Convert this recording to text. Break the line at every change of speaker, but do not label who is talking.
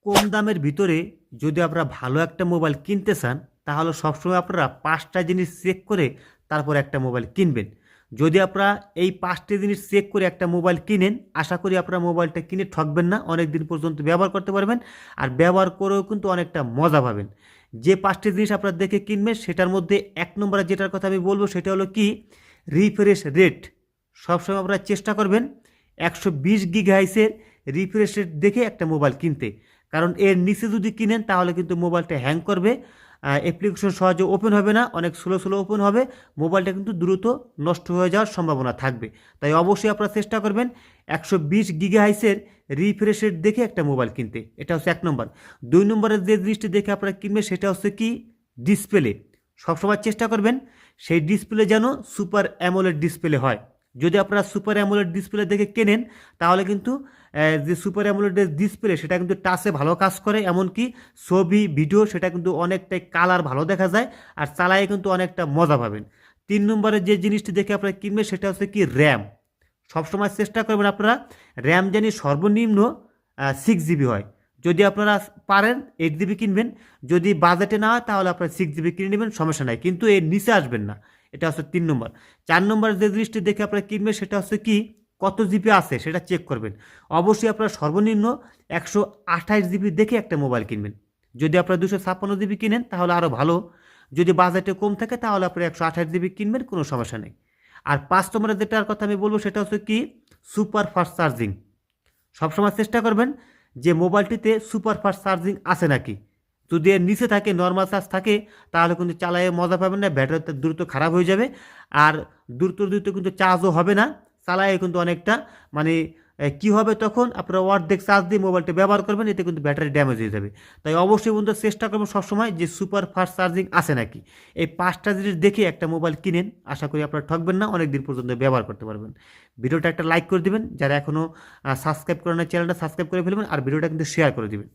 কম দামের ভিতরে যদি আপনারা ভালো একটা মোবাইল কিনতে চান তাহলে সবসময় আপনারা 5টা জিনিস চেক করে তারপর একটা মোবাইল কিনবেন। যদি আপনারা এই 5টি জিনিস চেক করে একটা মোবাইল কিনেন, আশা করি আপনারা মোবাইলটা কিনে ঠকবেন না, অনেক দিন পর্যন্ত ব্যবহার করতে পারবেন আর ব্যবহার করেও কিন্তু অনেকটা মজা পাবেন। যে 5টি জিনিস আপনারা দেখে কিনবেন সেটার মধ্যে 1 নম্বরে যেটার কথা আমি বলবো সেটা হলো কি, রিফ্রেশ রেট। সবসময় আপনারা চেষ্টা করবেন 120 GHz রিফ্রেশ রেট দেখে একটা মোবাইল কিনতে, কারণ এর নিচে যদি কিনেন তাহলে কিন্তু মোবাইলটা হ্যাং করবে, অ্যাপ্লিকেশন সহজে ওপেন হবে না, অনেক স্লো স্লো ওপেন হবে, মোবাইলটা কিন্তু দ্রুত নষ্ট হয়ে যাওয়ার সম্ভাবনা থাকবে। তাই অবশ্যই আপনারা চেষ্টা করবেন 120 GHz রিফ্রেশ রেট দেখে একটা মোবাইল কিনতে। এটা হচ্ছে 1 নম্বর। 2 নম্বরের যে জিনিসটি দেখে আপনারা কিনবেন সেটা হচ্ছে কি, ডিসপ্লে। সবসময় চেষ্টা করবেন সেই ডিসপ্লে যেন সুপার অ্যামোলেড ডিসপ্লে হয়। যদি আপনারা সুপার অ্যামোলেড ডিসপ্লে দেখে কেনেন তাহলে কিন্তু যে সুপার অ্যামোলেডের ডিসপ্লে সেটা কিন্তু টাচে ভালো কাজ করে, এমনকি ছবি ভিডিও সেটা কিন্তু অনেকটাই কালার ভালো দেখা যায় আর চালায় কিন্তু অনেকটা মজা পাবেন। 3 নম্বরের যে জিনিসটি দেখে আপনারা কিনবেন সেটা হচ্ছে কি, র্যাম। সবসময় চেষ্টা করবেন আপনারা র্যাম জানি সর্বনিম্ন 6 GB হয়। যদি আপনারা পারেন 8 GB কিনবেন, যদি বাজেটে না হয় তাহলে আপনারা 6 GB কিনে নেবেন, সমস্যা নাই, কিন্তু এর নিচে আসবেন না। এটা হচ্ছে 3 নম্বর। 4 নম্বর যে জিনিসটি দেখে আপনারা কিনবেন সেটা হচ্ছে কি, কত জিবি আছে সেটা চেক করবেন। অবশ্যই আপনারা সর্বনিম্ন 128 GB দেখে একটা মোবাইল কিনবেন। যদি আপনারা 256 GB কিনেন তাহলে আরও ভালো, যদি বাজেটে কম থাকে তাহলে আপনারা 128 GB কিনবেন, কোনো সমস্যা নেই। আর 5 নম্বরের যেটার কথা আমি বলবো সেটা হচ্ছে কি, সুপার ফাস্ট চার্জিং। সবসময় চেষ্টা করবেন যে মোবাইলটিতে সুপার ফাস্ট চার্জিং আছে নাকি। যদি এর নিচে থাকে, নর্মাল চার্জ থাকে, তাহলে কিন্তু চালায়ে মজা পাবেন না, ব্যাটারিটা দ্রুত খারাপ হয়ে যাবে আর দ্রুত দ্রুত কিন্তু চার্জও হবে না, চালায়ে কিন্তু অনেকটা মানে কি হবে, তখন আপনারা অর্ধেক চার্জ দিয়ে মোবাইলটা ব্যবহার করবেন, এতে কিন্তু ব্যাটারি ড্যামেজ হয়ে যাবে। তাই অবশ্যই বন্ধু চেষ্টা করবেন সবসময় যে সুপার ফাস্ট চার্জিং আছে নাকি। এই 5টা জিনিস দেখে একটা মোবাইল কিনেন, আশা করি আপনারা ঠকবেন না, অনেক দিন পর্যন্ত ব্যবহার করতে পারবেন। ভিডিওটা একটা লাইক করে দিবেন, যারা এখনও সাবস্ক্রাইব করেন না চ্যানেলটা সাবস্ক্রাইব করে ফেলবেন আর ভিডিওটা কিন্তু শেয়ার করে দিবেন।